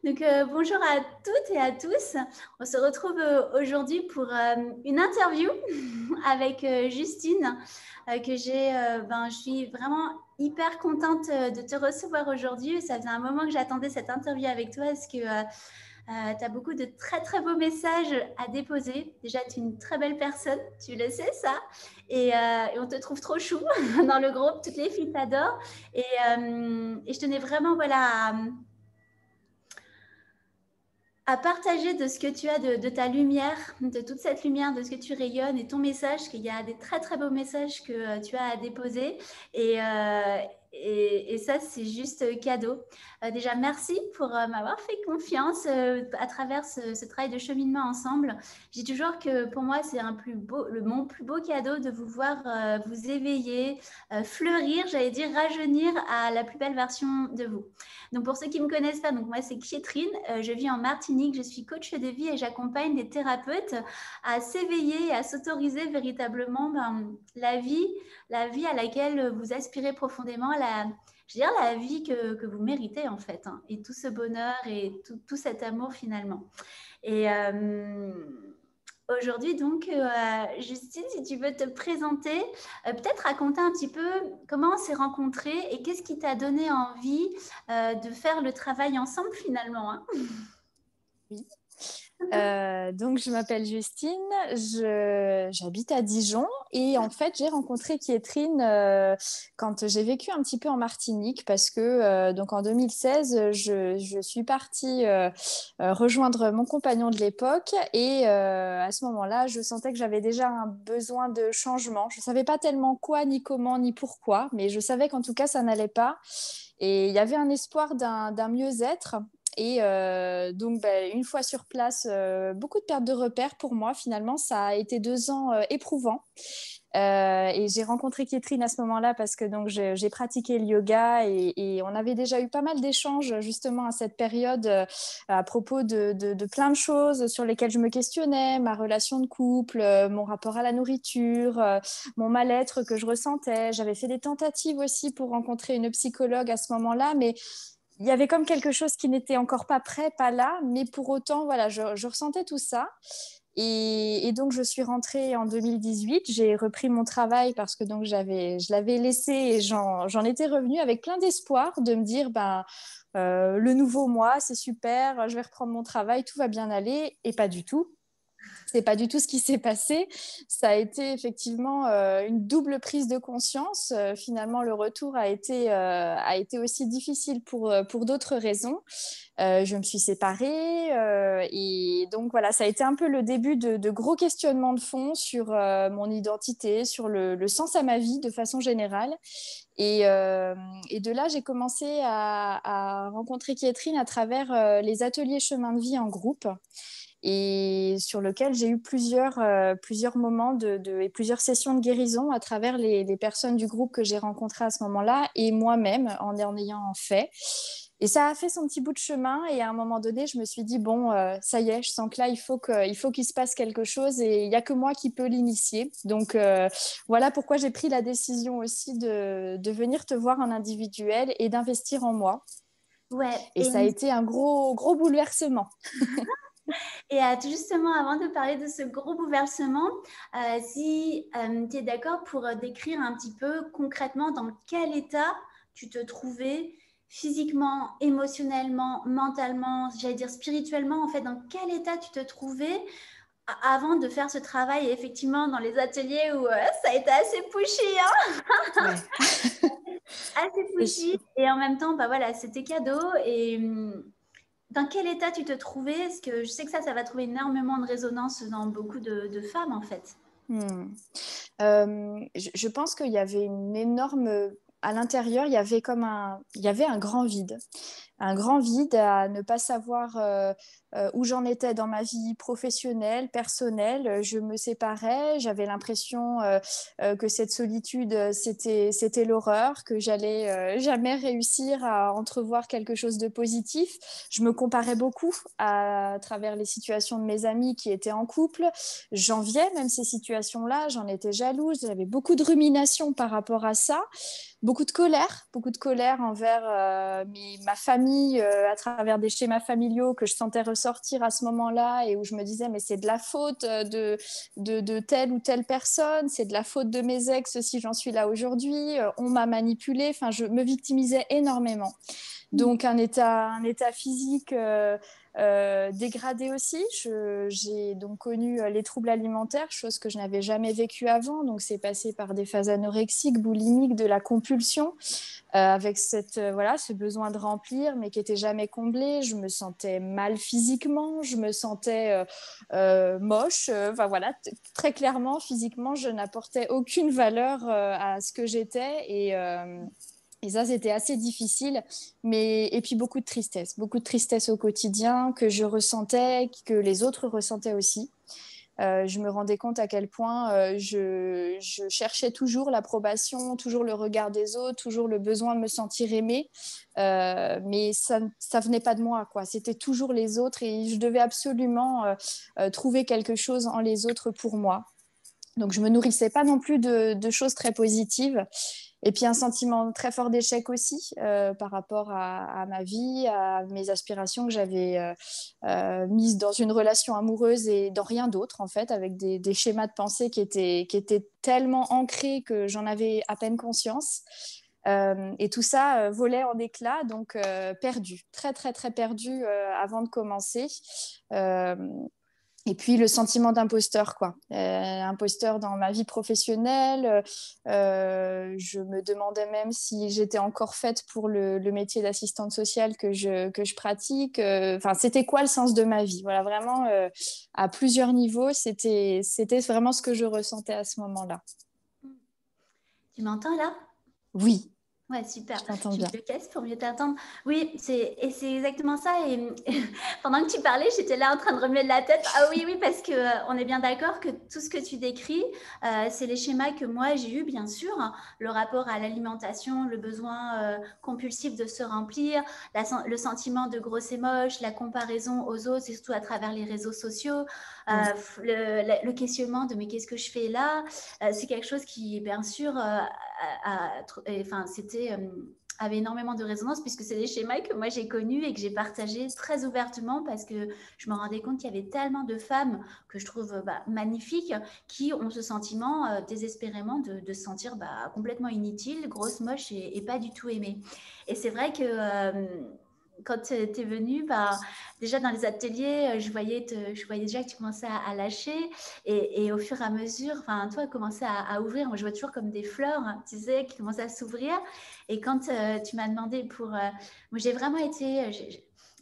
Bonjour à toutes et à tous. On se retrouve aujourd'hui pour une interview avec Justine je suis vraiment hyper contente de te recevoir aujourd'hui. Ça faisait un moment que j'attendais cette interview avec toi parce que tu as beaucoup de très très beaux messages à déposer. Déjà, tu es une très belle personne, tu le sais ça. Et on te trouve trop chou dans le groupe. Toutes les filles t'adorent. Et je tenais vraiment à partager de ce que tu as, de ta lumière, de toute cette lumière, de ce que tu rayonnes et ton message, qu'il y a des très très beaux messages que tu as à déposer. Et, euh, et ça, c'est juste cadeau. Déjà, merci pour m'avoir fait confiance à travers ce travail de cheminement ensemble. Je dis toujours que pour moi, c'est mon plus beau cadeau de vous voir vous éveiller, fleurir, j'allais dire rajeunir à la plus belle version de vous. Donc, pour ceux qui ne me connaissent pas, donc moi, c'est Kietrine. Je vis en Martinique. Je suis coach de vie et j'accompagne les thérapeutes à s'éveiller et à s'autoriser véritablement la vie à laquelle vous aspirez profondément, la vie que vous méritez en fait, hein, et tout ce bonheur et tout cet amour finalement. Et aujourd'hui, donc, Justine, si tu veux te présenter, peut-être raconter un petit peu comment on s'est rencontrés et qu'est-ce qui t'a donné envie de faire le travail ensemble finalement, hein. Oui. Donc, je m'appelle Justine, j'habite à Dijon et en fait, j'ai rencontré Kietrine quand j'ai vécu un petit peu en Martinique parce que donc en 2016, je suis partie rejoindre mon compagnon de l'époque et à ce moment-là, je sentais que j'avais déjà un besoin de changement. Je ne savais pas tellement quoi, ni comment, ni pourquoi, mais je savais qu'en tout cas, ça n'allait pas. Et il y avait un espoir d'un mieux-être. Et donc, une fois sur place, beaucoup de pertes de repères pour moi. Finalement, ça a été 2 ans éprouvants. Et j'ai rencontré Kietrine à ce moment-là parce que donc j'ai pratiqué le yoga et on avait déjà eu pas mal d'échanges justement à cette période à propos de plein de choses sur lesquelles je me questionnais, ma relation de couple, mon rapport à la nourriture, mon mal-être que je ressentais. J'avais fait des tentatives aussi pour rencontrer une psychologue à ce moment-là, mais il y avait comme quelque chose qui n'était encore pas prêt, pas là, mais pour autant, voilà, je ressentais tout ça. Et donc, je suis rentrée en 2018. J'ai repris mon travail parce que donc je l'avais laissé et j'en étais revenue avec plein d'espoir de me dire, le nouveau moi, c'est super, je vais reprendre mon travail, tout va bien aller. Et pas du tout. C'est pas du tout ce qui s'est passé. Ça a été effectivement une double prise de conscience. Finalement, le retour a été aussi difficile pour d'autres raisons. Je me suis séparée et donc voilà, ça a été un peu le début de gros questionnements de fond sur mon identité, sur le sens à ma vie de façon générale. Et de là, j'ai commencé à rencontrer Kietrine à travers les ateliers chemin de vie en groupe et sur lequel j'ai eu plusieurs moments et plusieurs sessions de guérison à travers les personnes du groupe que j'ai rencontrées à ce moment-là et moi-même en ayant fait. Et ça a fait son petit bout de chemin et à un moment donné, je me suis dit, bon, ça y est, je sens que là, il faut qu'il se passe quelque chose et il n'y a que moi qui peux l'initier. Donc, voilà pourquoi j'ai pris la décision aussi de venir te voir en individuel et d'investir en moi. Ouais, Et ça a été un gros, gros bouleversement. justement, avant de parler de ce gros bouleversement, si tu es d'accord pour décrire un petit peu concrètement dans quel état tu te trouvais physiquement, émotionnellement, mentalement, j'allais dire spirituellement, en fait, dans quel état tu te trouvais avant de faire ce travail, et effectivement, dans les ateliers où ça a été assez pushy, hein. Ouais. Assez pushy, et en même temps, voilà, c'était cadeau. Et dans quel état tu te trouvais? Parce que je sais que ça va trouver énormément de résonance dans beaucoup de femmes, en fait. Je pense qu'il y avait une énorme... À l'intérieur, il y avait un grand vide à ne pas savoir où j'en étais dans ma vie professionnelle, personnelle. Je me séparais, j'avais l'impression que cette solitude, c'était l'horreur, que j'allais jamais réussir à entrevoir quelque chose de positif. Je me comparais beaucoup à travers les situations de mes amis qui étaient en couple. J'enviais même ces situations-là, j'en étais jalouse, j'avais beaucoup de rumination par rapport à ça. Beaucoup de colère envers ma famille famille à travers des schémas familiaux que je sentais ressortir à ce moment-là et où je me disais mais c'est de la faute de telle ou telle personne, c'est de la faute de mes ex si j'en suis là aujourd'hui, on m'a manipulée, enfin je me victimisais énormément. Donc un état physique dégradé aussi. J'ai donc connu les troubles alimentaires, chose que je n'avais jamais vécue avant. Donc c'est passé par des phases anorexiques, boulimiques, de la compulsion, avec ce besoin de remplir, mais qui n'était jamais comblé. Je me sentais mal physiquement, je me sentais moche. Voilà, très clairement, physiquement, je n'apportais aucune valeur à ce que j'étais et ça, c'était assez difficile, et puis beaucoup de tristesse au quotidien que je ressentais, que les autres ressentaient aussi. Je me rendais compte à quel point je cherchais toujours l'approbation, toujours le regard des autres, toujours le besoin de me sentir aimée, mais ça venait pas de moi, quoi. C'était toujours les autres et je devais absolument trouver quelque chose en les autres pour moi. Donc, je me nourrissais pas non plus de choses très positives. Et puis, un sentiment très fort d'échec aussi par rapport à ma vie, à mes aspirations que j'avais mises dans une relation amoureuse et dans rien d'autre, en fait, avec des schémas de pensée qui étaient tellement ancrés que j'en avais à peine conscience. Et tout ça volait en éclats, donc perdu, très, très, très perdu avant de commencer. Et puis le sentiment d'imposteur, quoi. Imposteur dans ma vie professionnelle. Je me demandais même si j'étais encore faite pour le métier d'assistante sociale que je pratique. Enfin, c'était quoi le sens de ma vie? Voilà, vraiment, à plusieurs niveaux, c'était vraiment ce que je ressentais à ce moment-là. Tu m'entends là? Oui, Ouais, super. je t'entends Je bien. mets le casque pour mieux t'entendre. Oui, c'est exactement ça. Et pendant que tu parlais, j'étais là en train de remuer de la tête. Ah oui, oui, parce que on est bien d'accord que tout ce que tu décris, c'est les schémas que moi j'ai eu, bien sûr. Hein. Le rapport à l'alimentation, le besoin compulsif de se remplir, le sentiment de grosse et moche, la comparaison aux autres, et surtout à travers les réseaux sociaux, le questionnement de mais qu'est-ce que je fais là? C'est quelque chose qui, bien sûr, enfin, avait énormément de résonance puisque c'est des schémas que moi j'ai connus et que j'ai partagés très ouvertement parce que je me rendais compte qu'il y avait tellement de femmes que je trouve magnifiques qui ont ce sentiment désespérément de se sentir complètement inutile, grosse, moche et pas du tout aimée. Et c'est vrai que quand tu es venue, déjà dans les ateliers, je voyais déjà que tu commençais à lâcher et au fur et à mesure, toi, commençais à ouvrir. Moi, je vois toujours comme des fleurs, hein, tu sais, qui commencent à s'ouvrir. Et quand tu m'as demandé moi, j'ai vraiment été,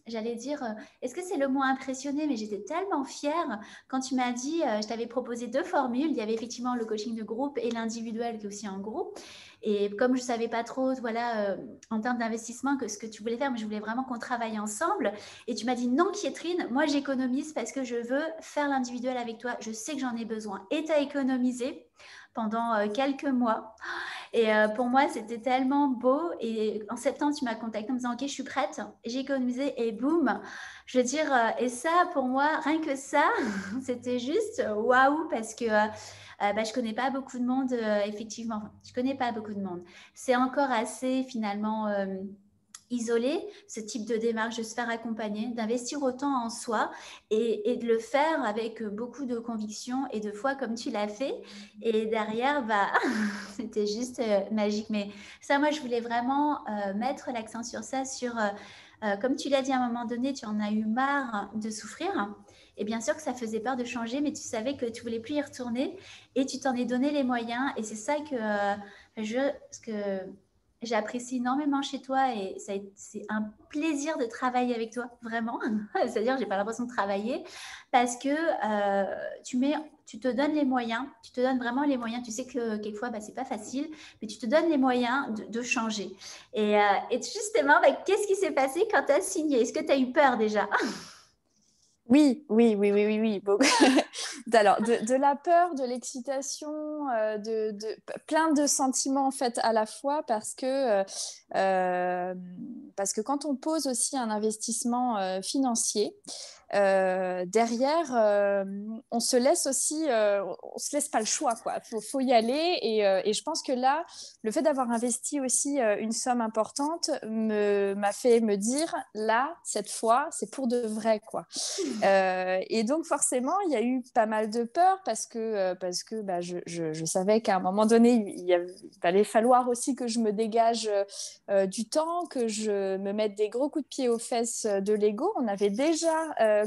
j'allais dire, est-ce que c'est le mot impressionné, mais j'étais tellement fière quand tu m'as dit, je t'avais proposé 2 formules. Il y avait effectivement le coaching de groupe et l'individuel qui est aussi en groupe. Et comme je ne savais pas trop, voilà, en termes d'investissement, ce que tu voulais faire, mais je voulais vraiment qu'on travaille ensemble. Et tu m'as dit non, Kietrine, moi j'économise parce que je veux faire l'individuel avec toi. Je sais que j'en ai besoin. Et tu as économisé pendant quelques mois. Et pour moi, c'était tellement beau. Et en septembre, tu m'as contacté en me disant ok, je suis prête. J'ai économisé et boum. Je veux dire, et ça, pour moi, rien que ça, c'était juste waouh parce que je connais pas beaucoup de monde, effectivement. Enfin, je connais pas beaucoup de monde. C'est encore assez finalement isolé, ce type de démarche, de se faire accompagner, d'investir autant en soi et de le faire avec beaucoup de conviction et de foi comme tu l'as fait. Et derrière, c'était juste magique. Mais ça, moi, je voulais vraiment mettre l'accent sur ça, comme tu l'as dit à un moment donné, tu en as eu marre de souffrir. Et bien sûr que ça faisait peur de changer, mais tu savais que tu voulais plus y retourner et tu t'en es donné les moyens. Et c'est ça que j'apprécie énormément chez toi et c'est un plaisir de travailler avec toi, vraiment. C'est-à-dire que j'ai pas l'impression de travailler parce que tu te donnes les moyens, tu te donnes vraiment les moyens. Tu sais que quelquefois, c'est pas facile, mais tu te donnes les moyens de changer. Et justement, qu'est-ce qui s'est passé quand tu as signé? Est-ce que tu as eu peur déjà? Oui, oui, oui, oui, oui, oui. Alors, de la peur, de l'excitation, plein de sentiments en fait à la fois parce que quand on pose aussi un investissement financier, derrière, on se laisse aussi, on se laisse pas le choix, quoi. Faut y aller et je pense que là, le fait d'avoir investi aussi une somme importante m'a fait me dire là, cette fois, c'est pour de vrai, quoi. Et donc forcément, il y a eu pas mal de peur parce que bah, je savais qu'à un moment donné, il fallait falloir aussi que je me dégage du temps, que je me mette des gros coups de pied aux fesses de l'ego. On avait déjà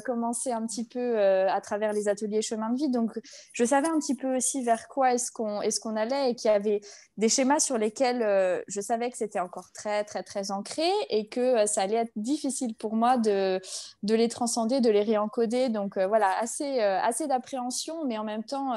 commencé un petit peu à travers les ateliers chemin de vie, donc je savais un petit peu aussi vers quoi est-ce qu'on allait et qu'il y avait des schémas sur lesquels je savais que c'était encore très très très ancré et que ça allait être difficile pour moi de les transcender, de les réencoder. Donc voilà, assez d'appréhension, mais en même temps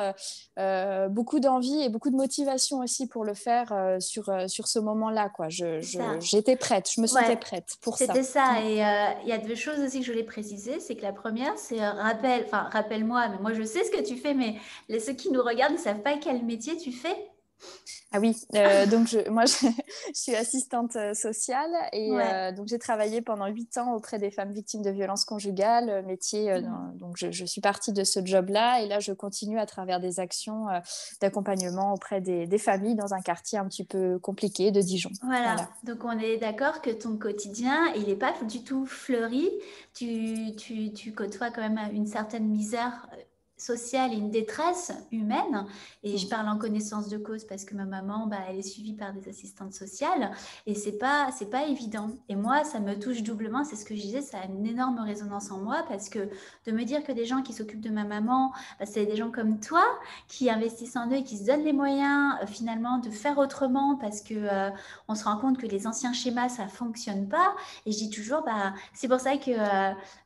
beaucoup d'envie et beaucoup de motivation aussi pour le faire sur ce moment-là, quoi. J'étais prête, je me sentais Ouais, prête pour ça. c'était ça. Et il y a deux choses aussi que je voulais préciser. C'est que la première, c'est rappelle-moi, mais moi je sais ce que tu fais, mais ceux qui nous regardent ne savent pas quel métier tu fais. Ah oui, donc moi je suis assistante sociale et Ouais. donc j'ai travaillé pendant 8 ans auprès des femmes victimes de violences conjugales, métier, donc je suis partie de ce job-là et là je continue à travers des actions d'accompagnement auprès des familles dans un quartier un petit peu compliqué de Dijon. Voilà, Voilà. donc on est d'accord que ton quotidien, il n'est pas du tout fleuri. Tu côtoies quand même une certaine misère sociale et une détresse humaine. Et je Mm. parle en connaissance de cause parce que ma maman, bah, elle est suivie par des assistantes sociales et c'est pas évident. Et moi, ça me touche doublement. C'est ce que je disais, ça a une énorme résonance en moi parce que de me dire que des gens qui s'occupent de ma maman, bah, c'est des gens comme toi qui investissent en eux et qui se donnent les moyens finalement de faire autrement parce que on se rend compte que les anciens schémas, ça fonctionne pas. Et je dis toujours, bah, c'est pour ça que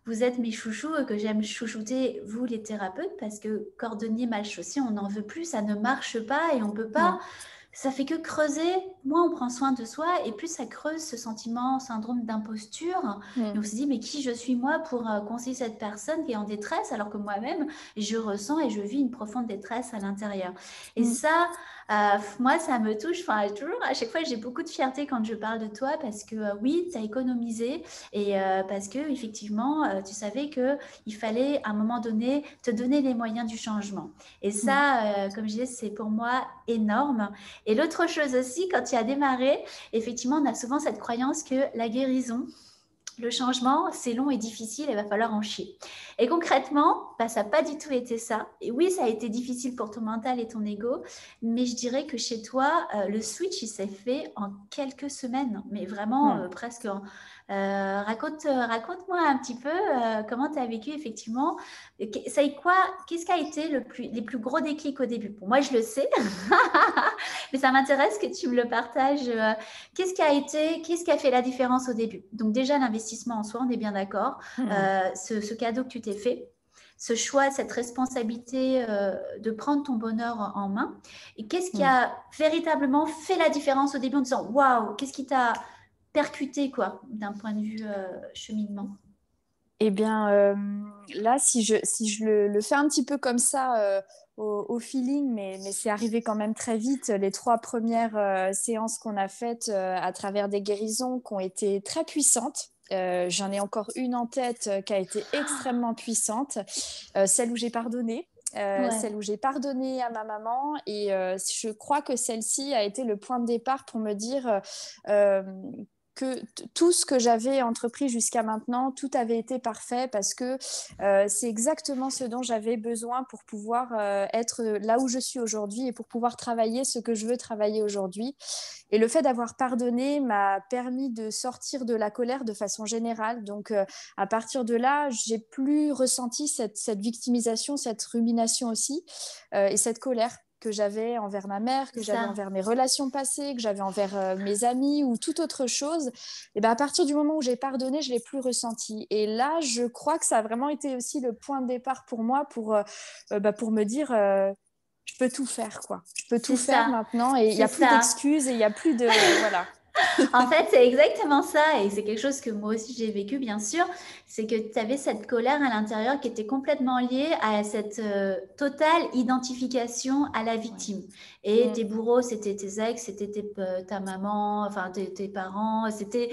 vous êtes mes chouchous, que j'aime chouchouter, vous les thérapeutes, parce que cordonnier mal chaussé, on n'en veut plus, ça ne marche pas et on peut pas. Mm. Ça fait que creuser, moins on prend soin de soi et plus ça creuse ce sentiment, syndrome d'imposture. Et Mm. on se dit, mais qui je suis moi pour conseiller cette personne qui est en détresse alors que moi-même, je ressens et je vis une profonde détresse à l'intérieur. Et Mm. ça, moi, ça me touche. Enfin, toujours, à chaque fois, j'ai beaucoup de fierté quand je parle de toi parce que oui, tu as économisé et parce que effectivement, tu savais que il fallait à un moment donné te donner les moyens du changement. Et Mm. ça, comme je disais, c'est pour moi énorme. Et l'autre chose aussi, quand tu as démarré, effectivement, on a souvent cette croyance que la guérison, le changement, c'est long et difficile, il va falloir en chier. Et concrètement, bah, ça n'a pas du tout été ça. Et oui, ça a été difficile pour ton mental et ton ego, mais je dirais que chez toi, le switch, il s'est fait en quelques semaines, mais vraiment Mm. presque. Raconte-moi un petit peu comment tu as vécu effectivement. Ça est quoi, qu'est-ce qui a été les plus gros déclics au début? Pour moi, je le sais, mais ça m'intéresse que tu me le partages. Qu'est-ce qui a fait la différence au début? Donc déjà, l'investissement en soi, on est bien d'accord. Mm. Ce cadeau que tu t'es fait, ce choix, cette responsabilité de prendre ton bonheur en main. Et qu'est-ce qui Mm. a véritablement fait la différence au début en disant, waouh, qu'est-ce qui t'a percuté, quoi, d'un point de vue cheminement? Eh bien, là, si je le fais un petit peu comme ça, au feeling, mais c'est arrivé quand même très vite. Les 3 premières séances qu'on a faites à travers des guérisons qui ont été très puissantes. J'en ai encore une en tête qui a été extrêmement puissante, celle où j'ai pardonné. Ouais. Celle où j'ai pardonné à ma maman et je crois que celle-ci a été le point de départ pour me dire que tout ce que j'avais entrepris jusqu'à maintenant, tout avait été parfait parce que c'est exactement ce dont j'avais besoin pour pouvoir être là où je suis aujourd'hui et pour pouvoir travailler ce que je veux travailler aujourd'hui. Et le fait d'avoir pardonné m'a permis de sortir de la colère de façon générale. Donc, à partir de là, j'ai plus ressenti cette victimisation, cette rumination aussi, et cette colère que j'avais envers ma mère, C'est que j'avais ça. envers mes relations passées, que j'avais envers mes amis ou toute autre chose, et ben à partir du moment où j'ai pardonné, je l'ai plus ressenti. Et là, je crois que ça a vraiment été aussi le point de départ pour moi pour me dire je peux tout faire quoi. Je peux tout C'est faire ça. maintenant et il y C'est a plus ça. d'excuses et il y a plus de voilà. En fait, c'est exactement ça, et c'est quelque chose que moi aussi j'ai vécu, bien sûr. C'est que tu avais cette colère à l'intérieur qui était complètement liée à cette totale identification à la Ouais. victime. Et Mm. tes bourreaux, c'était tes ex, c'était ta maman, enfin tes parents, c'était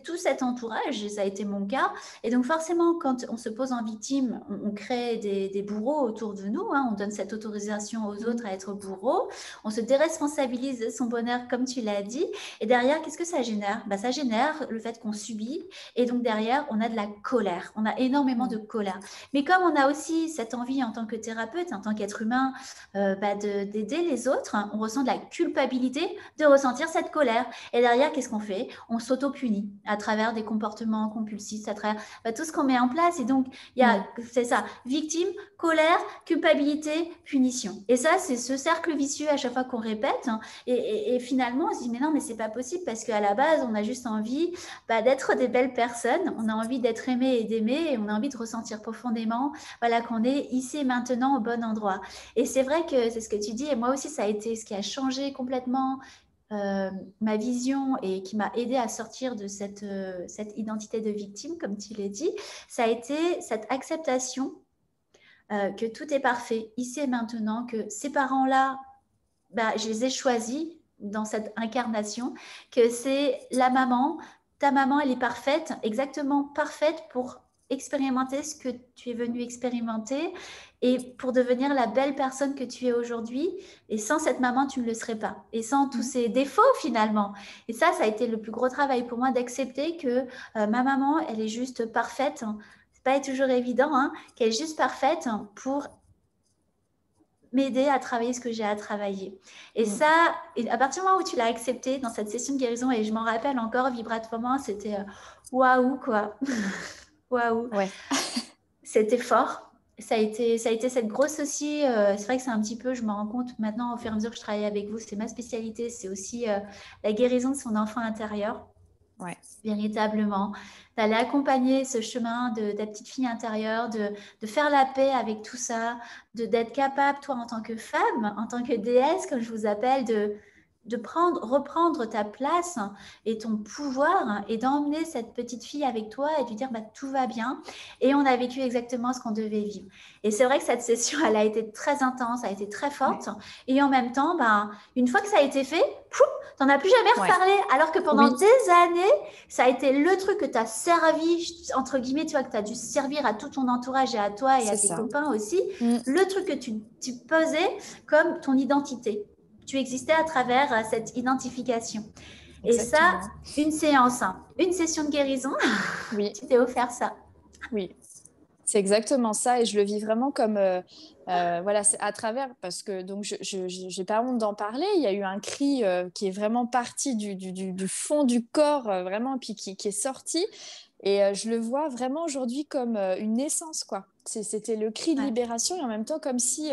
tout cet entourage, et ça a été mon cas. Et donc forcément, quand on se pose en victime, on crée des bourreaux autour de nous, hein, on donne cette autorisation aux Mm. autres à être bourreaux, on se déresponsabilise de son bonheur, comme tu l'as dit. Et derrière, qu'est-ce que ça génère? Ça génère le fait qu'on subit. Et donc derrière, on a de la colère. On a énormément de Mm. colère. Mais comme on a aussi cette envie en tant que thérapeute, en tant qu'être humain, d'aider les autres, on ressent de la culpabilité de ressentir cette colère. Et derrière, qu'est-ce qu'on fait? On s'auto-punit à travers des comportements compulsifs, à travers tout ce qu'on met en place. Et donc, Mm. c'est ça, victime, colère, culpabilité, punition. Et ça, c'est ce cercle vicieux à chaque fois qu'on répète. Et finalement, on se dit, mais non, mais c'est pas possible parce qu'à la base, on a juste envie d'être des belles personnes, on a envie d'être aimé et d'aimer, et on a envie de ressentir profondément voilà, qu'on est ici et maintenant au bon endroit. Et c'est vrai que c'est ce que tu dis, et moi aussi, ça a été ce qui a changé complètement ma vision et qui m'a aidé à sortir de cette identité de victime, comme tu l'as dit, ça a été cette acceptation que tout est parfait ici et maintenant, que ces parents-là, je les ai choisis dans cette incarnation, que c'est la maman, ta maman, elle est parfaite, exactement parfaite pour expérimenter ce que tu es venu expérimenter et pour devenir la belle personne que tu es aujourd'hui. Et sans cette maman, tu ne le serais pas. Et sans tous Mm. ses défauts, finalement. Et ça a été le plus gros travail pour moi d'accepter que ma maman, elle est juste parfaite. C'est pas toujours évident, hein, qu'elle est juste parfaite pour m'aider à travailler ce que j'ai à travailler. Et Mm. ça, à partir du moment où tu l'as accepté dans cette session de guérison, et je m'en rappelle encore vibratoirement, c'était waouh, quoi. Waouh. Ouais. C'était fort. Ça a été cette grosse aussi. C'est vrai que c'est un petit peu, je me rends compte maintenant au fur et à mesure que je travaille avec vous, c'est ma spécialité, c'est aussi la guérison de son enfant intérieur. Ouais. Véritablement, d'aller accompagner ce chemin de ta petite fille intérieure, de faire la paix avec tout ça, d'être capable, toi, en tant que femme, en tant que déesse, comme je vous appelle, de reprendre ta place et ton pouvoir et d'emmener cette petite fille avec toi et de lui dire tout va bien. Et on a vécu exactement ce qu'on devait vivre. Et c'est vrai que cette session, elle a été très intense, elle a été très Ouais. forte. Et en même temps, une fois que ça a été fait, t'en as plus jamais Ouais. reparlé. Alors que pendant Oui, des années, ça a été le truc que tu as servi, entre guillemets, tu vois, que tu as dû servir à tout ton entourage et à toi et à c'est tes ça. copains aussi, Mm. le truc que tu pesais comme ton identité. Tu existais à travers cette identification. Et ça, Exactement. une séance, hein, une session de guérison, Oui, tu t'es offert ça. oui. C'est exactement ça et je le vis vraiment comme voilà, c'est à travers parce que donc j'ai pas honte d'en parler. Il y a eu un cri qui est vraiment parti du fond du corps vraiment puis qui est sorti et je le vois vraiment aujourd'hui comme une naissance quoi. C'était le cri de Ouais, libération et en même temps comme si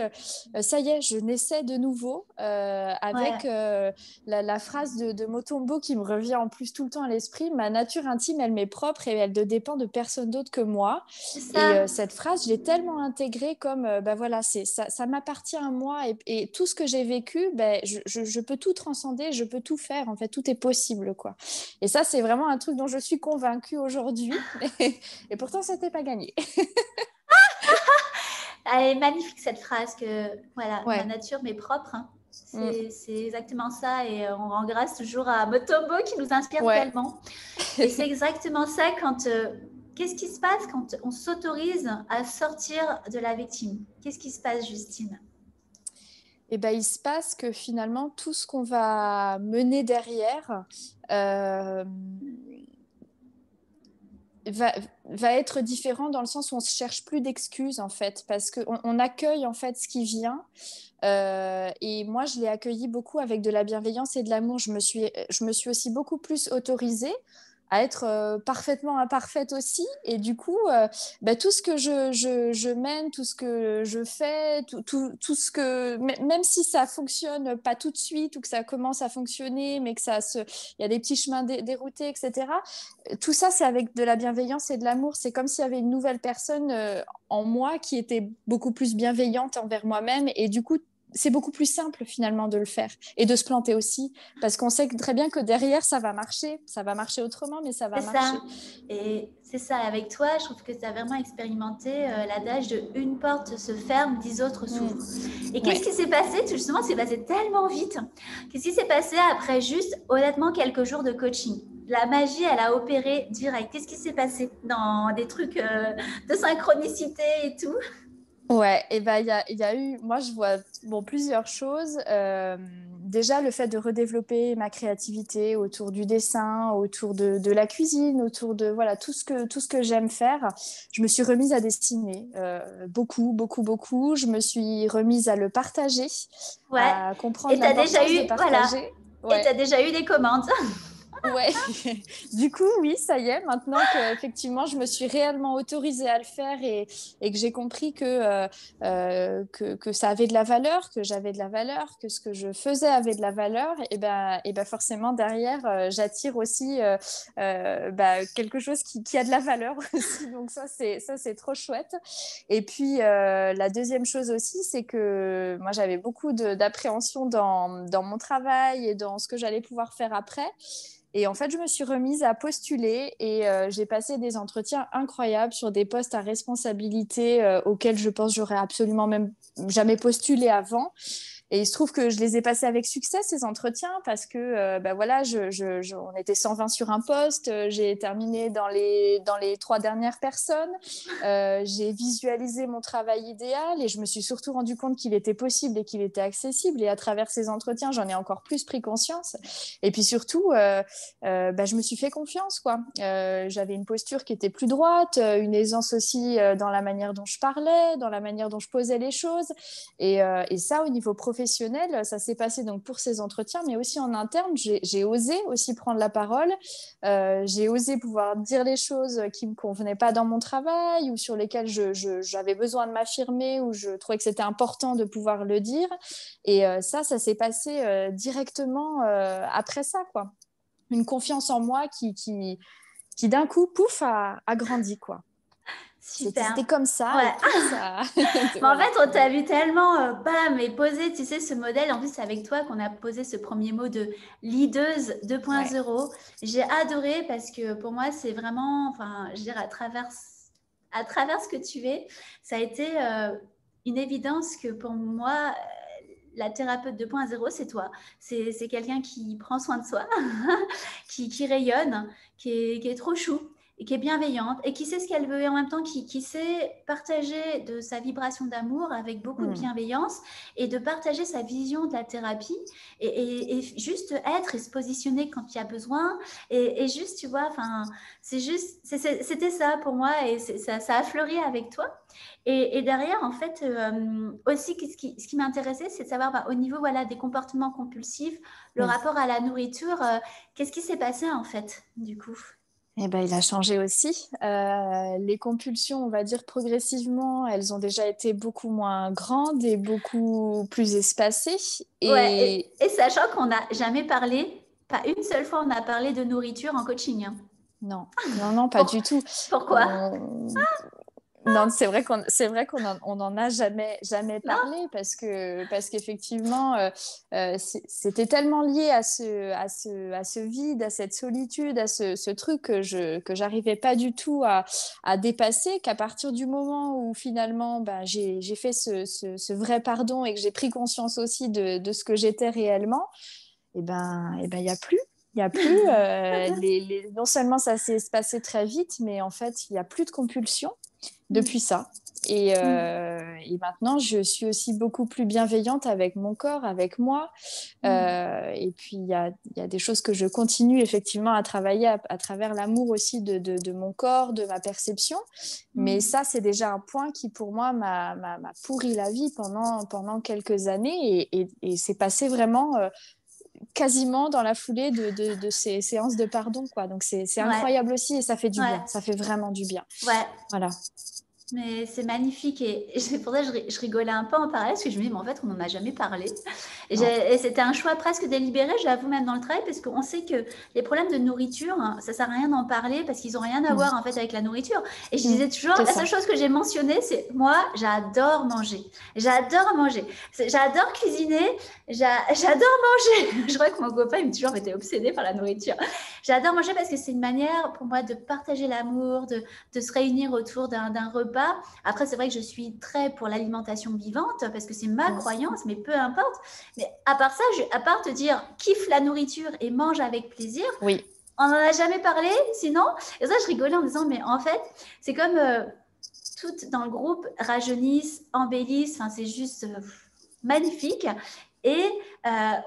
ça y est, je naissais de nouveau avec ouais, la phrase de Motombo qui me revient en plus tout le temps à l'esprit. Ma nature intime, elle m'est propre et elle ne dépend de personne d'autre que moi. c'est Et ça. cette phrase, je l'ai tellement intégrée comme, voilà, ça m'appartient à moi et tout ce que j'ai vécu, je peux tout transcender, je peux tout faire, en fait, tout est possible, quoi. Et ça, c'est vraiment un truc dont je suis convaincue aujourd'hui. Et pourtant, c'était pas gagné. Elle est magnifique cette phrase que, voilà, ma Ouais. nature m'est propre, hein. Mm. C'est exactement ça et on rend grâce toujours à Motombo qui nous inspire Ouais. tellement. Et c'est exactement ça quand... qu'est-ce qui se passe quand on s'autorise à sortir de la victime? Qu'est-ce qui se passe, Justine? Et ben, il se passe que finalement, tout ce qu'on va mener derrière, euh, va, va être différent dans le sens où on se cherche plus d'excuses en fait parce qu'on on accueille en fait ce qui vient et moi je l'ai accueilli beaucoup avec de la bienveillance et de l'amour. Je me suis aussi beaucoup plus autorisée à être parfaitement imparfaite aussi et du coup tout ce que je mène, tout ce que je fais, tout ce que même si ça fonctionne pas tout de suite ou que ça commence à fonctionner mais que il y a des petits chemins déroutés etc, tout ça, c'est avec de la bienveillance et de l'amour. C'est comme s'il y avait une nouvelle personne en moi qui était beaucoup plus bienveillante envers moi-même. Et du coup, c'est beaucoup plus simple finalement de le faire et de se planter aussi, parce qu'on sait très bien que derrière, ça va marcher autrement, mais ça va C'est ça. marcher. Et c'est ça, avec toi, je trouve que tu as vraiment expérimenté l'adage de une porte se ferme, 10 autres s'ouvrent. Et qu'est-ce Ouais. qui s'est passé? Justement, c'est passé tellement vite. Qu'est-ce qui s'est passé après juste, honnêtement, quelques jours de coaching? La magie, elle a opéré direct. Qu'est-ce qui s'est passé dans des trucs de synchronicité et tout? Ouais, et ben il y a eu, moi je vois plusieurs choses. Déjà le fait de redévelopper ma créativité autour du dessin, autour de la cuisine, autour de voilà tout ce que j'aime faire. Je me suis remise à dessiner beaucoup, beaucoup, beaucoup. Je me suis remise à le partager, Ouais. à comprendre Et tu as déjà l'importance de eu, voilà. partager. Et tu Ouais. as déjà eu des commandes. Ouais, du coup, oui, ça y est, maintenant que effectivement, je me suis réellement autorisée à le faire et que j'ai compris que ça avait de la valeur, que j'avais de la valeur, que ce que je faisais avait de la valeur, et ben forcément, derrière, j'attire aussi quelque chose qui a de la valeur aussi. Donc ça, c'est trop chouette. Et puis, la deuxième chose aussi, c'est que moi, j'avais beaucoup d'appréhension dans mon travail et dans ce que j'allais pouvoir faire après. Et en fait, je me suis remise à postuler et j'ai passé des entretiens incroyables sur des postes à responsabilité auxquels je pense j'aurais absolument même jamais postulé avant. Et il se trouve que je les ai passés avec succès, ces entretiens, parce que voilà, on était 120 sur un poste, j'ai terminé dans les 3 dernières personnes, j'ai visualisé mon travail idéal et je me suis surtout rendu compte qu'il était possible et qu'il était accessible. Et à travers ces entretiens, j'en ai encore plus pris conscience. Et puis surtout, je me suis fait confiance, quoi. J'avais une posture qui était plus droite, une aisance aussi dans la manière dont je parlais, dans la manière dont je posais les choses. Et ça, au niveau professionnel, ça s'est passé donc pour ces entretiens, mais aussi en interne. J'ai osé aussi prendre la parole. J'ai osé pouvoir dire les choses qui ne me convenaient pas dans mon travail ou sur lesquelles j'avais besoin de m'affirmer ou je trouvais que c'était important de pouvoir le dire. Et ça s'est passé directement après ça, quoi. Une confiance en moi qui d'un coup, pouf, a grandi, quoi. C'était Super. comme ça et Ouais. pouf, ça... Mais en voilà. fait, on t'a vu tellement, bam, et poser, tu sais, ce modèle. En plus, c'est avec toi qu'on a posé ce premier mot de leaduse Ouais. 2.0. J'ai adoré parce que pour moi, c'est vraiment, enfin, je dirais, à travers ce que tu es, ça a été une évidence que pour moi, la thérapeute 2.0, c'est toi. C'est quelqu'un qui prend soin de soi, qui rayonne, qui est trop chou et qui est bienveillante et qui sait ce qu'elle veut et en même temps qui sait partager de sa vibration d'amour avec beaucoup de Mm. bienveillance et de partager sa vision de la thérapie et juste être et se positionner quand il y a besoin et juste, tu vois, enfin, c'était ça pour moi et ça a fleuri avec toi. Et derrière, en fait, aussi, ce qui m'intéressait, c'est de savoir au niveau voilà, des comportements compulsifs, le Mm. rapport à la nourriture, qu'est-ce qui s'est passé en fait, du coup? Eh ben, il a changé aussi. Les compulsions, on va dire progressivement, elles ont déjà été beaucoup moins grandes et beaucoup plus espacées. Ouais, Et et sachant qu'on n'a jamais parlé, pas une seule fois, on a parlé de nourriture en coaching, hein. non, non, non, pas Pour- du tout. Pourquoi? On- Non, c'est vrai qu'on on en a jamais Non? parlé parce qu'effectivement, c'était tellement lié à ce vide, à cette solitude, à ce truc que j'arrivais pas du tout à dépasser, qu'à partir du moment où finalement, ben, j'ai fait ce vrai pardon et que j'ai pris conscience aussi de ce que j'étais réellement, il y a plus. Il y a plus, non seulement ça s'est passé très vite, mais en fait, il y a plus de compulsion Mm. depuis ça. Et, Mm. euh, et maintenant, je suis aussi beaucoup plus bienveillante avec mon corps, avec moi. Mm. Et puis, il y a des choses que je continue effectivement à travailler à travers l'amour aussi de mon corps, de ma perception. Mais Mm. ça, c'est déjà un point qui, pour moi, m'a pourri la vie pendant quelques années. Et c'est passé vraiment quasiment dans la foulée de ces séances de pardon, quoi. Donc, c'est Ouais, incroyable aussi et ça fait du ouais, bien. Ça fait vraiment du bien. ouais. Voilà. Mais c'est magnifique et c'est pour ça que je rigolais un peu en parallèle parce que je me dis, mais en fait, on n'en a jamais parlé. Non. Et c'était un choix presque délibéré, j'avoue, même dans le travail, parce qu'on sait que les problèmes de nourriture, hein, ça sert à rien d'en parler parce qu'ils n'ont rien à Mm. voir en fait avec la nourriture. Et je Mm. disais toujours, C'est la seule ça. chose que j'ai mentionnée, c'est moi, j'adore manger. J'adore manger. J'adore cuisiner. J'adore manger. Je crois que mon copain, il me dit toujours, mais t'es obsédé par la nourriture. J'adore manger parce que c'est une manière pour moi de partager l'amour, de se réunir autour d'un repas. Après, c'est vrai que je suis très pour l'alimentation vivante parce que c'est ma Mm. croyance, mais peu importe. Mais à part ça, à part te dire kiffe la nourriture et mange avec plaisir, Oui. on n'en a jamais parlé sinon. Et ça, je rigolais en disant, mais en fait, c'est comme toutes dans le groupe rajeunissent, embellissent, enfin, c'est juste magnifique. Et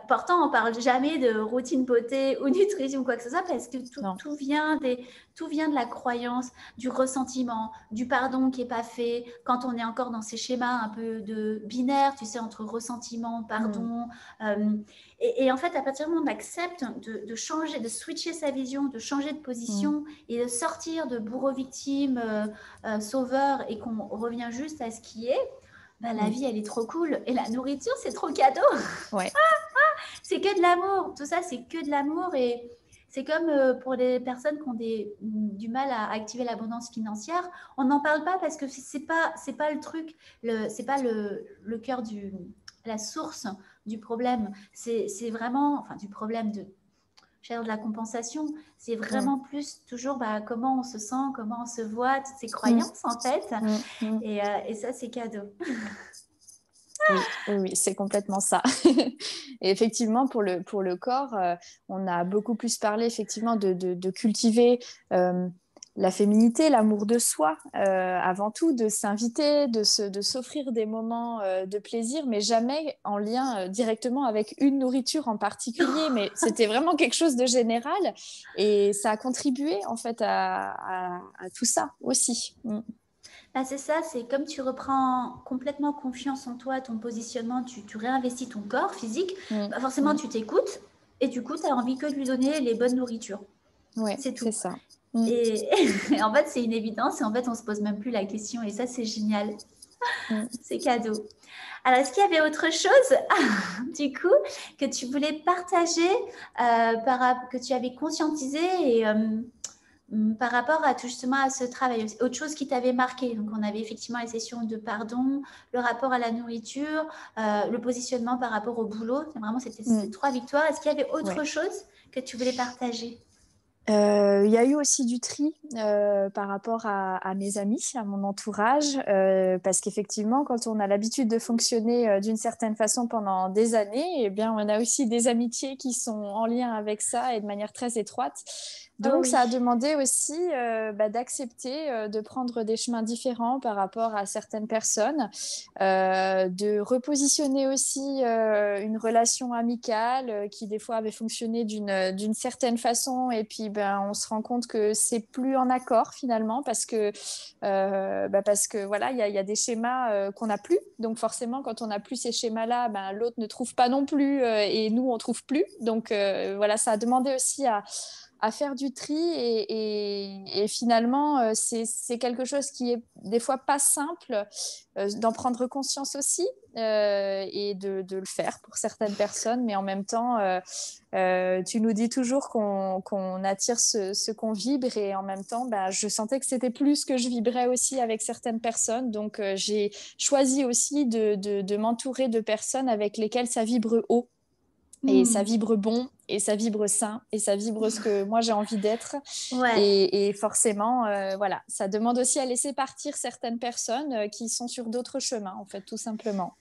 pourtant, on parle jamais de routine beauté ou nutrition ou quoi que ce soit parce que Non. tout vient de la croyance, du ressentiment, du pardon qui n'est pas fait. Quand on est encore dans ces schémas un peu de binaire, tu sais, entre ressentiment, Mm. pardon. euh, et en fait, à partir du moment où on accepte de changer, de switcher sa vision, de changer de Mm. position et de sortir de bourreau-victime, sauveur et qu'on revient juste à ce qui est, bah, la Mm. vie, elle est trop cool. Et la nourriture, c'est trop cadeau. Ouais. C'est que de l'amour. Tout ça, c'est que de l'amour. Et c'est comme pour les personnes qui ont du mal à activer l'abondance financière. On n'en parle pas parce que c'est pas le truc, c'est pas le cœur la source du problème. C'est vraiment, enfin, du problème de la compensation. C'est Mm. vraiment plus toujours comment on se sent, comment on se voit, toutes ces Mm. croyances en fait. Mm. Mm. Et ça, c'est cadeau. Oui, oui, oui, c'est complètement ça. Et effectivement, pour le corps, on a beaucoup plus parlé effectivement de cultiver la féminité, l'amour de soi, avant tout, de s'inviter, de s'offrir des moments de plaisir, mais jamais en lien directement avec une nourriture en particulier. Mais c'était vraiment quelque chose de général et ça a contribué en fait à tout ça aussi. Mm. Bah, c'est ça, c'est comme tu reprends complètement confiance en toi, ton positionnement, tu réinvestis ton corps physique, Mm. bah forcément Mm. tu t'écoutes et du coup tu as envie que de lui donner les bonnes nourritures. Ouais, C'est c'est tout. ça. Mm. Et, et en fait c'est une évidence et en fait on se pose même plus la question et ça c'est génial, Mm. c'est cadeau. Alors est-ce qu'il y avait autre chose du coup que tu voulais partager, que tu avais conscientisé et par rapport à tout justement à ce travail, autre chose qui t'avait marqué? Donc, on avait effectivement les sessions de pardon, le rapport à la nourriture, le positionnement par rapport au boulot. Vraiment, c'était ces Mm. 3 victoires. Est-ce qu'il y avait autre Ouais. chose que tu voulais partager? Il y a eu aussi du tri par rapport à mes amis, à mon entourage, parce qu'effectivement, quand on a l'habitude de fonctionner d'une certaine façon pendant des années, eh bien, on a aussi des amitiés qui sont en lien avec ça et de manière très étroite. Oh Donc, ça a oui. demandé aussi d'accepter de prendre des chemins différents par rapport à certaines personnes, de repositionner aussi une relation amicale qui des fois avait fonctionné d'une certaine façon et puis on se rend compte que c'est plus en accord finalement parce que voilà il y a des schémas qu'on n'a plus, donc forcément quand on n'a plus ces schémas là l'autre ne trouve pas non plus et nous on trouve plus, donc voilà, ça a demandé aussi à faire du tri et finalement c'est quelque chose qui est des fois pas simple d'en prendre conscience aussi et de le faire pour certaines personnes, mais en même temps tu nous dis toujours qu'on attire ce qu'on vibre et en même temps je sentais que c'était plus ce que je vibrais aussi avec certaines personnes, donc j'ai choisi aussi de m'entourer de personnes avec lesquelles ça vibre haut et ça Hmm. vibre bon, et ça vibre sain, et ça vibre ce que moi j'ai envie d'être. Ouais, Et forcément, voilà, ça demande aussi à laisser partir certaines personnes qui sont sur d'autres chemins, en fait, tout simplement.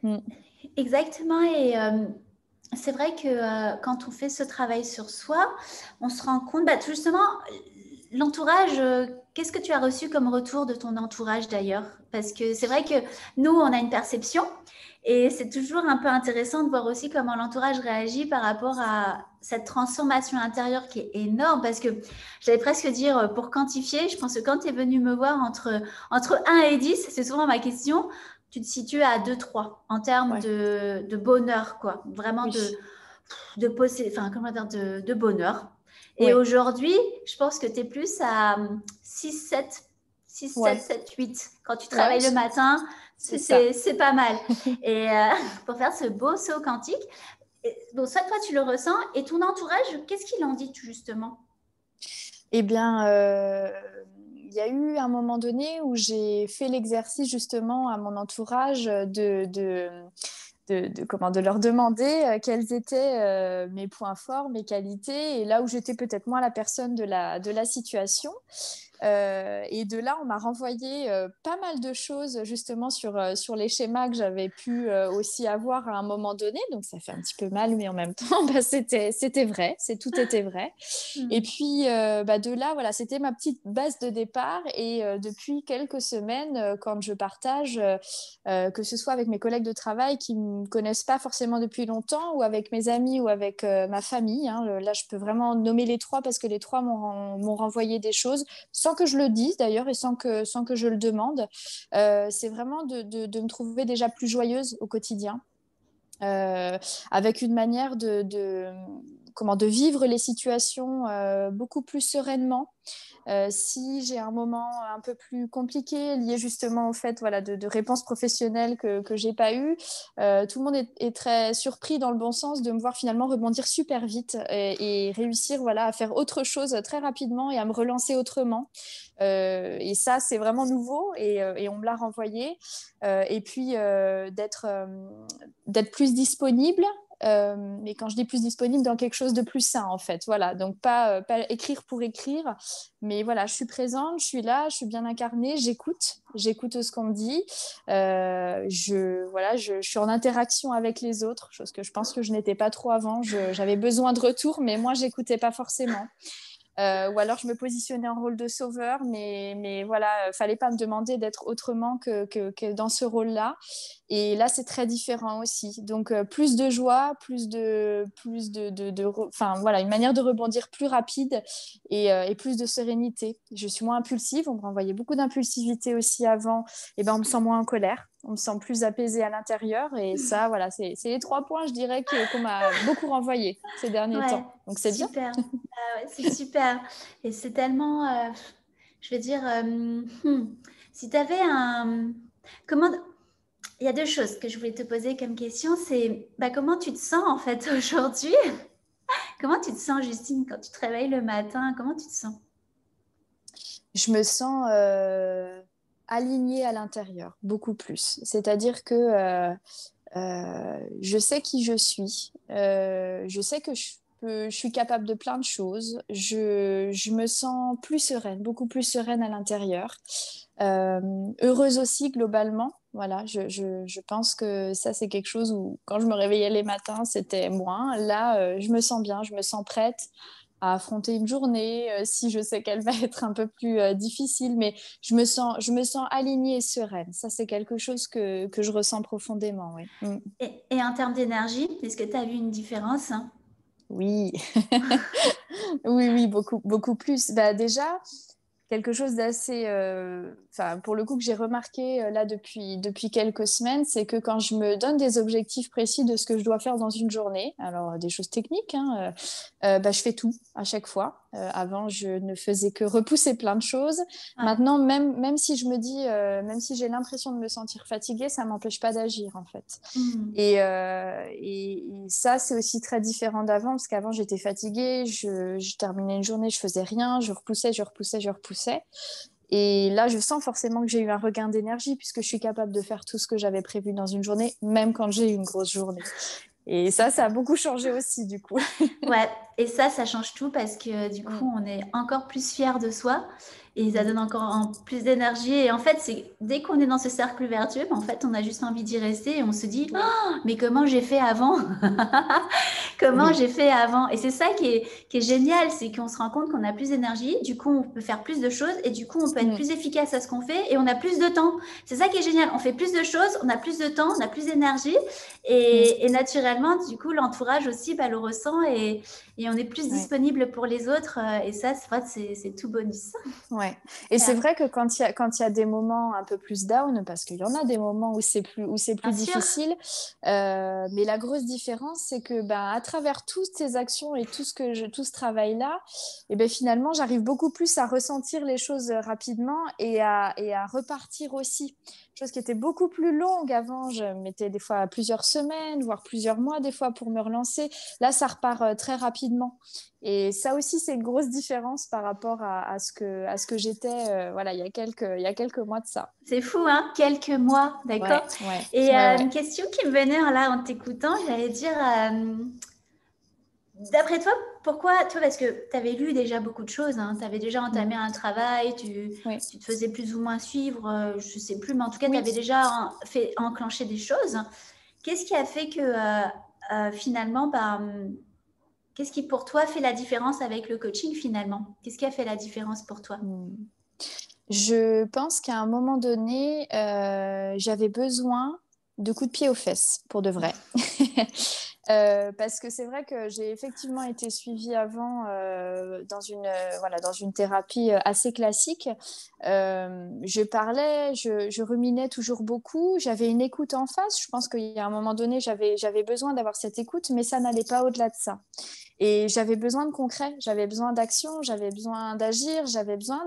Mm. exactement. Et c'est vrai que quand on fait ce travail sur soi, on se rend compte, justement, l'entourage, qu'est-ce que tu as reçu comme retour de ton entourage d'ailleurs? Parce que c'est vrai que nous, on a une perception et c'est toujours un peu intéressant de voir aussi comment l'entourage réagit par rapport à cette transformation intérieure qui est énorme. Parce que j'allais presque dire, pour quantifier, je pense que quand tu es venu me voir entre 1 et 10, c'est souvent ma question, tu te situes à 2, 3 en termes Ouais, de bonheur, quoi. Vraiment oui, enfin, comment dire, de bonheur. Et ouais, aujourd'hui, je pense que tu es plus à 6, 7, 6, 7, Ouais. 7, 8. Quand tu Ouais, travailles le matin, c'est ça. c'est pas mal. Et pour faire ce beau saut quantique, bon, soit toi, tu le ressens, et ton entourage, qu'est-ce qu'il en dit, justement? Eh bien, il y a eu un moment donné où j'ai fait l'exercice justement à mon entourage de leur demander quels étaient mes points forts, mes qualités, et là où j'étais peut-être moins la personne de la situation. Et de là, on m'a renvoyé pas mal de choses justement sur les schémas que j'avais pu aussi avoir à un moment donné. Donc ça fait un petit peu mal, mais en même temps, bah, c'était vrai, tout était vrai. Et puis de là, voilà, c'était ma petite base de départ. Et depuis quelques semaines, quand je partage, que ce soit avec mes collègues de travail qui ne me connaissent pas forcément depuis longtemps, ou avec mes amis, ou avec ma famille, hein, là, je peux vraiment nommer les trois parce que les trois m'ont renvoyé des choses sans que je le dise d'ailleurs et sans que je le demande. C'est vraiment de me trouver déjà plus joyeuse au quotidien, euh, avec une manière de vivre les situations beaucoup plus sereinement. Si j'ai un moment un peu plus compliqué lié justement au fait voilà, de réponses professionnelles que j'ai pas eues, tout le monde est très surpris dans le bon sens de me voir finalement rebondir super vite et réussir voilà, à faire autre chose très rapidement et à me relancer autrement. Et ça, c'est vraiment nouveau et on me l'a renvoyé. Et puis, d'être plus disponible. Mais quand je dis plus disponible, dans quelque chose de plus sain, en fait. Voilà, donc pas écrire pour écrire, mais voilà, je suis présente, je suis là, je suis bien incarnée, j'écoute ce qu'on me dit. Je suis en interaction avec les autres, chose que je pense que je n'étais pas trop avant. J'avais besoin de retour, mais moi, j'écoutais pas forcément. Ou alors je me positionnais en rôle de sauveur, mais voilà, fallait pas me demander d'être autrement que dans ce rôle-là. Et là, c'est très différent aussi. Donc, plus de joie, enfin voilà, une manière de rebondir plus rapide et plus de sérénité. Je suis moins impulsive. On me renvoyait beaucoup d'impulsivité aussi avant. Et ben, on me sent moins en colère. On me sent plus apaisée à l'intérieur. Et ça, voilà, c'est les 3 points, je dirais, qu'on m'a beaucoup renvoyé ces derniers Ouais, temps. Donc, c'est bien. super. Ah ouais, c'est super. Et c'est tellement, je veux dire, si tu avais un... Comment... Il y a deux choses que je voulais te poser comme question. C'est comment tu te sens en fait aujourd'hui? Comment tu te sens, Justine, quand tu te réveilles le matin? Comment tu te sens? Je me sens alignée à l'intérieur, beaucoup plus. C'est-à-dire que je sais qui je suis, je sais que je suis capable de plein de choses, je me sens plus sereine, beaucoup plus sereine à l'intérieur, heureuse aussi globalement. Voilà, je pense que ça, c'est quelque chose où, quand je me réveillais les matins, c'était moins. Là, je me sens bien, je me sens prête à affronter une journée, si je sais qu'elle va être un peu plus difficile, mais je me sens alignée et sereine. Ça, c'est quelque chose que je ressens profondément, oui. Mm. Et en termes d'énergie, est-ce que tu as vu une différence? Oui, oui, oui, beaucoup, beaucoup plus. Bah, déjà, quelque chose d'assez, enfin, pour le coup, que j'ai remarqué là depuis quelques semaines, c'est que quand je me donne des objectifs précis de ce que je dois faire dans une journée, alors des choses techniques, hein, je fais tout à chaque fois. Avant, je ne faisais que repousser plein de choses. Ouais. Maintenant, même si je me dis, même si j'ai l'impression de me sentir fatiguée, ça m'empêche pas d'agir en fait. Hmm. Et ça, c'est aussi très différent d'avant, parce qu'avant, j'étais fatiguée, je terminais une journée, je faisais rien, je repoussais, je repoussais, je repoussais. Et là, je sens forcément que j'ai eu un regain d'énergie, puisque je suis capable de faire tout ce que j'avais prévu dans une journée, même quand j'ai eu une grosse journée. Et ça a Super. beaucoup changé aussi, du coup. Ouais, et ça change tout parce que du Mm, coup, on est encore plus fier de soi et ça mm. donne encore plus d'énergie. Et en fait, c'est dès qu'on est dans ce cercle vertueux, en fait, on a juste envie d'y rester et on se dit, Oui, oh, mais comment j'ai fait avant? Comment oui, j'ai fait avant? Et c'est ça qui est génial, c'est qu'on se rend compte qu'on a plus d'énergie, du coup, on peut faire plus de choses et du coup, on peut être mm, plus efficace à ce qu'on fait et on a plus de temps. C'est ça qui est génial. On fait plus de choses, on a plus de temps, on a plus d'énergie et mm. naturellement, du coup, l'entourage aussi le ressent et on est plus Ouais. disponible pour les autres. Et ça, c'est tout bonus. Ouais. Et c'est vrai que quand il y a des moments un peu plus down, parce qu'il y en a des moments où c'est plus Bien sûr. difficile, mais la grosse différence, c'est que à travers toutes ces actions et tout ce travail-là, et ben, finalement, j'arrive beaucoup plus à ressentir les choses rapidement et à repartir aussi. Chose qui était beaucoup plus longue avant. Je mettais des fois plusieurs semaines, voire plusieurs mois des fois pour me relancer. Là, ça repart très rapidement. Et ça aussi, c'est une grosse différence par rapport à ce que j'étais voilà, il y a quelques mois de ça. C'est fou, hein? Quelques mois, d'accord? Ouais, ouais, Et ouais, une ouais. question qui me venait là en t'écoutant, j'allais dire, d'après toi, pourquoi, tu vois, parce que tu avais lu déjà beaucoup de choses, hein, tu avais déjà entamé Mm. un travail, Oui, tu te faisais plus ou moins suivre, je ne sais plus, mais en tout cas, tu oui. avais déjà fait enclencher des choses. Qu'est-ce qui a fait que finalement, qu'est-ce qui pour toi fait la différence avec le coaching finalement? Qu'est-ce qui a fait la différence pour toi? Mm. Je pense qu'à un moment donné, j'avais besoin de coups de pied aux fesses, pour de vrai. Parce que c'est vrai que j'ai effectivement été suivie avant voilà, dans une thérapie assez classique. Je parlais, je ruminais toujours beaucoup. J'avais une écoute en face. Je pense qu'il y a un moment donné, j'avais besoin d'avoir cette écoute, mais ça n'allait pas au-delà de ça. Et j'avais besoin de concret, j'avais besoin d'action, j'avais besoin d'agir, j'avais besoin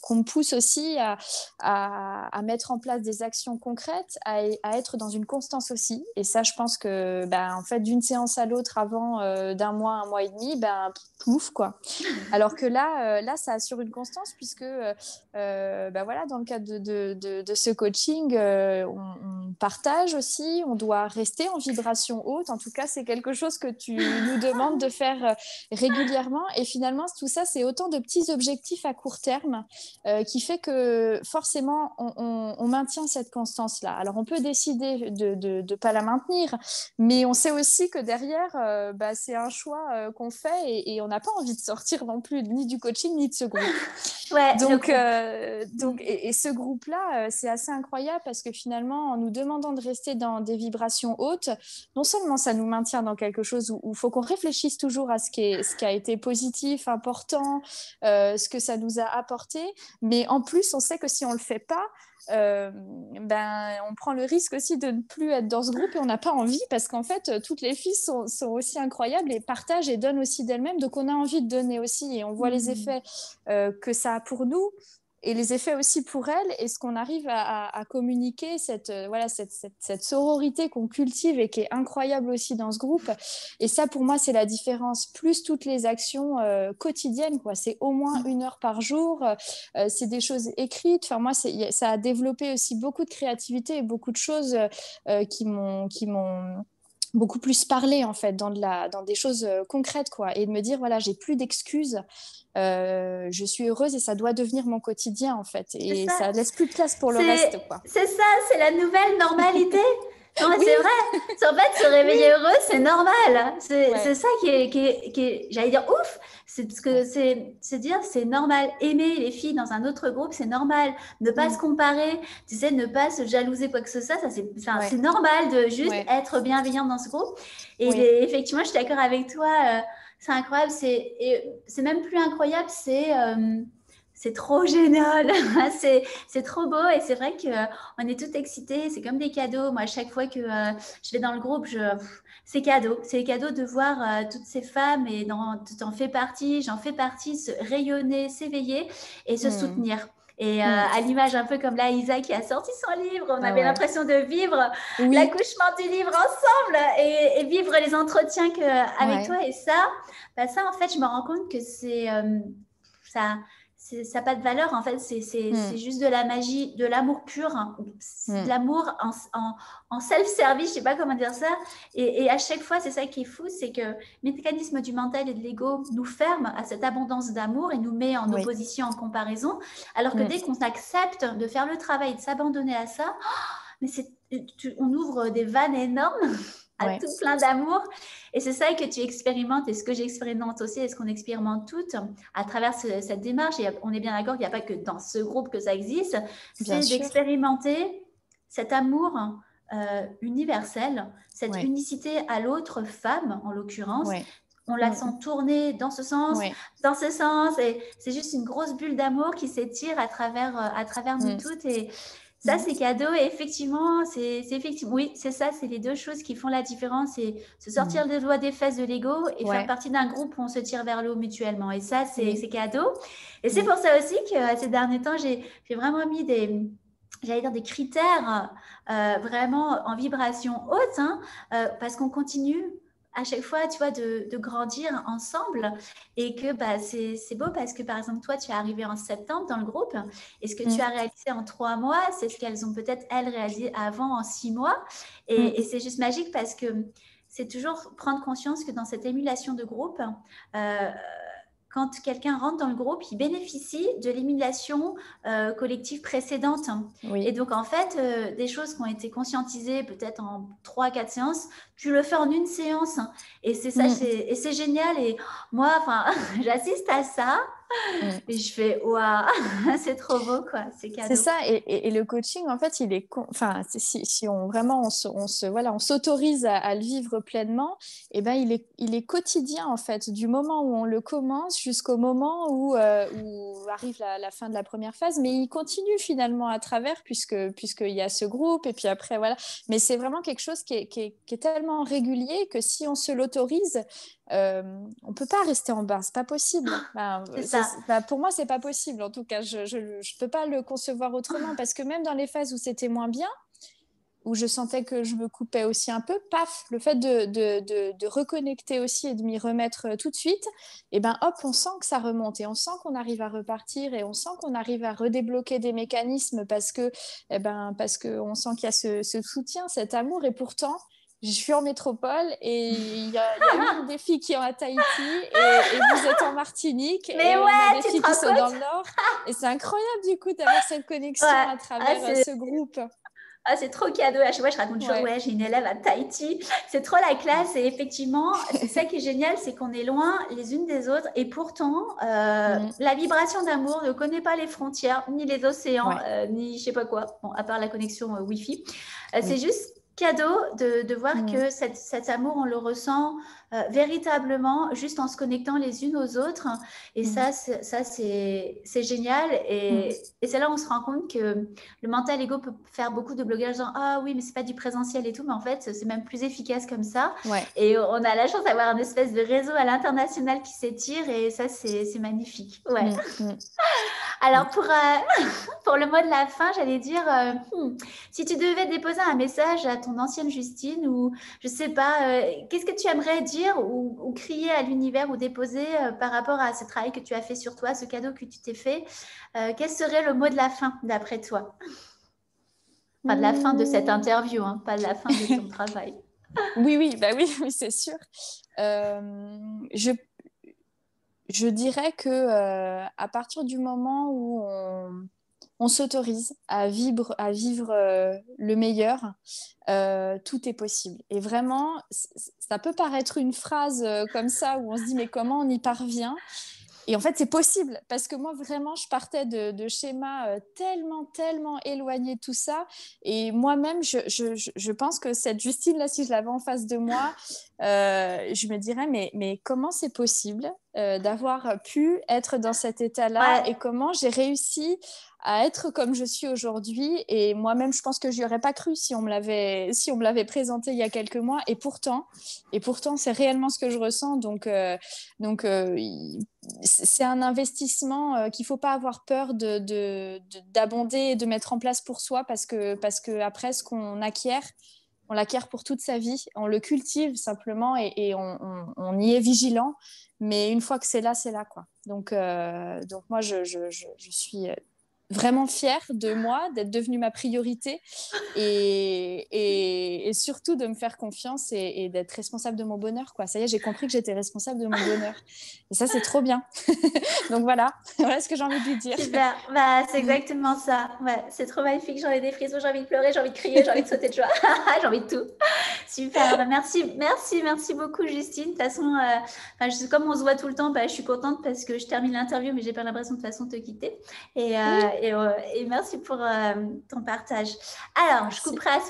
qu'on me pousse aussi à mettre en place des actions concrètes, à être dans une constance aussi. Et ça, je pense que en fait, d'une séance à l'autre, avant d'un mois, un mois et demi, plouf, quoi. Alors que là, ça assure une constance puisque voilà, dans le cadre de ce coaching, on partage aussi, on doit rester en vibration haute. En tout cas, c'est quelque chose que tu nous demandes de faire régulièrement. Et finalement, tout ça, c'est autant de petits objectifs à court terme qui fait que forcément, on maintient cette constance-là. Alors, on peut décider de ne pas la maintenir, mais on sait aussi que derrière, c'est un choix qu'on fait et on n'a pas envie de sortir non plus ni du coaching ni de ce groupe. Ouais, le Donc, groupe. et ce groupe-là, c'est assez incroyable parce que finalement, en nous demandant de rester dans des vibrations hautes, non seulement ça nous maintient dans quelque chose où il faut qu'on réfléchisse toujours à ce qui a été positif, important, ce que ça nous a apporté, mais en plus, on sait que si on ne le fait pas, on prend le risque aussi de ne plus être dans ce groupe et on n'a pas envie parce qu'en fait, toutes les filles sont aussi incroyables et partagent et donnent aussi d'elles-mêmes. Donc, on a envie de donner aussi et on voit les effets que ça a pour nous et les effets aussi pour elles. Est-ce qu'on arrive à communiquer cette sororité qu'on cultive et qui est incroyable aussi dans ce groupe? Et ça, pour moi, c'est la différence. Plus toutes les actions quotidiennes, quoi. C'est au moins 1 heure par jour. C'est des choses écrites. Enfin, moi, ça a développé aussi beaucoup de créativité et beaucoup de choses qui m'ont beaucoup plus parlé en fait dans des choses concrètes quoi et de me dire voilà j'ai plus d'excuses je suis heureuse et ça doit devenir mon quotidien en fait C'est et ça. ça laisse plus de place pour le reste quoi. C'est ça, c'est la nouvelle normalité. Non, mais Oui, c'est vrai. En fait, se réveiller oui, heureux, c'est normal. ouais, C'est ça qui est j'allais dire ouf. C'est parce que ouais. c'est dire, c'est normal. Aimer les filles dans un autre groupe, c'est normal. Ne pas se Mm, comparer, tu sais, ne pas se jalouser, quoi que ce soit, ça c'est ouais, normal de juste ouais, être bienveillant dans ce groupe. Et oui, effectivement, je suis d'accord avec toi. C'est incroyable. C'est même plus incroyable, c'est trop génial, c'est trop beau et c'est vrai qu'on est tout excités, c'est comme des cadeaux. Moi, à chaque fois que je vais dans le groupe, c'est cadeau. C'est cadeau de voir toutes ces femmes et t'en fais partie, j'en fais partie, se rayonner, s'éveiller et se mm, soutenir. Et mm. à l'image un peu comme là, Isa qui a sorti son livre, on Ah avait ouais, l'impression de vivre oui, l'accouchement du livre ensemble et vivre les entretiens avec ouais, toi. Et ça, ça, en fait, je me rends compte que ça, ça n'a pas de valeur. En fait, c'est mm, juste de la magie, de l'amour pur, hein. De mm, l'amour en self-service, je ne sais pas comment dire ça. Et à chaque fois, c'est ça qui est fou, c'est que le mécanisme du mental et de l'ego nous ferme à cette abondance d'amour et nous met en oui, opposition, en comparaison. Alors que mm, dès qu'on accepte de faire le travail, de s'abandonner à ça, mais on ouvre des vannes énormes à ouais, tout plein d'amour. Et c'est ça que tu expérimentes et ce que j'expérimente aussi et ce qu'on expérimente toutes à travers cette démarche. Et on est bien d'accord qu'il n'y a pas que dans ce groupe que ça existe. bien C'est sûr, d'expérimenter cet amour universel, cette ouais, unicité à l'autre femme, en l'occurrence, ouais, on la sent tourner dans ce sens, Ouais. dans ce sens, et c'est juste une grosse bulle d'amour qui s'étire à travers nous toutes, et ça, c'est cadeau. Et effectivement, oui, c'est ça, c'est les deux choses qui font la différence, c'est se sortir les doigts des fesses de l'ego et faire Ouais. partie d'un groupe où on se tire vers le haut mutuellement. Et ça, c'est Oui. cadeau. Et c'est pour ça aussi que ces derniers temps, j'ai vraiment mis j'allais dire des critères vraiment en vibration haute, hein, parce qu'on continue à chaque fois, tu vois, de grandir ensemble, et que bah, c'est beau parce que, par exemple, toi, tu es arrivé en septembre dans le groupe, et ce que tu as réalisé en 3 mois, c'est ce qu'elles ont peut-être, elles, réalisé avant en 6 mois, et c'est juste magique parce que c'est toujours prendre conscience que dans cette émulation de groupe, euh, quand quelqu'un rentre dans le groupe, il bénéficie de l'émulation collective précédente. Oui. Et donc, en fait, des choses qui ont été conscientisées peut-être en 3, 4 séances, tu le fais en une séance. Et c'est ça, et c'est génial. Et moi, enfin, j'assiste à ça et je fais, waouh, c'est trop beau, quoi, c'est C'est cadeau. ça, et le coaching, en fait, il est, enfin, si on vraiment voilà, on s'autorise à le vivre pleinement, et ben il est quotidien en fait, du moment où on le commence jusqu'au moment où arrive la fin de la première phase, mais il continue finalement à travers puisqu'il y a ce groupe, et puis après voilà. Mais c'est vraiment quelque chose qui est tellement régulier que si on se l'autorise, on peut pas rester en bas, c'est pas possible. C'est ça. Pour moi, c'est pas possible. En tout cas, je peux pas le concevoir autrement, parce que même dans les phases où c'était moins bien, où je sentais que je me coupais aussi un peu, paf, le fait de reconnecter aussi et de m'y remettre tout de suite, et ben hop, on sent que ça remonte, et on sent qu'on arrive à repartir, et on sent qu'on arrive à redébloquer des mécanismes, parce que on sent qu'il y a ce soutien, cet amour. Et pourtant, je suis en métropole, et il y a une des filles qui est à Tahiti, et vous êtes en Martinique, Mais et on a ouais, des tu te filles qui rends sont dans compte? le nord, et c'est incroyable du coup d'avoir cette connexion Ouais. à Ah, travers ce groupe. c'est trop cadeau. À chaque fois, je raconte toujours, Ouais. ouais, j'ai une élève à Tahiti. C'est trop la classe. Et effectivement, c'est ça qui est génial, c'est qu'on est loin les unes des autres. Et pourtant, la vibration d'amour ne connaît pas les frontières, ni les océans, Ouais. ni je sais pas quoi. Bon, à part la connexion Wi-Fi. C'est Oui. juste cadeau de voir Mm. que cet amour, on le ressent véritablement juste en se connectant les unes aux autres. Et Mm. c'est génial. Mm. Et c'est là où on se rend compte que le mental ego peut faire beaucoup de blocages, en disant ah oui, mais c'est pas du présentiel et tout, mais en fait c'est même plus efficace comme ça. Ouais. Et on a la chance d'avoir un espèce de réseau à l'international qui s'étire, et ça c'est magnifique. Ouais. Mm. Mm. Alors pour le mot de la fin, j'allais dire si tu devais déposer un message à ton ancienne Justine, ou je sais pas, qu'est-ce que tu aimerais dire, ou crier à l'univers, ou déposer par rapport à ce travail que tu as fait sur toi, ce cadeau que tu t'es fait, quel serait le mot de la fin d'après toi? Enfin, de la fin de cette Mm. interview, hein, pas de la fin de ton travail. Oui, oui, bah oui, oui, c'est sûr. Euh, je, je dirais que à partir du moment où on s'autorise à vivre le meilleur, tout est possible. Et vraiment, ça peut paraître une phrase comme ça, où on se dit mais comment on y parvient? Et en fait, c'est possible, parce que moi, vraiment, je partais de schémas tellement, tellement éloignés de tout ça. Et moi-même, je pense que cette Justine-là, si je l'avais en face de moi, je me dirais, mais comment c'est possible d'avoir pu être dans cet état-là, Ouais, et comment j'ai réussi à être comme je suis aujourd'hui. Et moi-même, je pense que je n'y aurais pas cru si on me l'avait présenté il y a quelques mois. Et pourtant, c'est réellement ce que je ressens. Donc, c'est un investissement qu'il ne faut pas avoir peur d'abonder et de mettre en place pour soi, parce que après, ce qu'on acquiert, on l'acquiert pour toute sa vie. On le cultive simplement, et on y est vigilant. Mais une fois que c'est là, quoi. Donc moi, je suis vraiment fière de moi, d'être devenue ma priorité, et surtout de me faire confiance, et d'être responsable de mon bonheur, quoi. Ça y est, j'ai compris que j'étais responsable de mon bonheur. Et ça, c'est trop bien. Donc voilà, voilà ce que j'ai envie de lui dire. super. Bah, c'est Mm. exactement ça. Ouais, c'est trop magnifique. J'ai envie des frissons, j'ai envie de pleurer, j'ai envie de crier, j'ai envie de sauter de joie. J'ai envie de tout. Super. Bah, merci, merci, merci beaucoup, Justine. De toute façon, comme on se voit tout le temps, bah, je suis contente parce que je termine l'interview, mais j'ai pas l'impression de toute façon de te quitter. Et, Oui, et merci pour ton partage. Alors, je merci. couperai à ce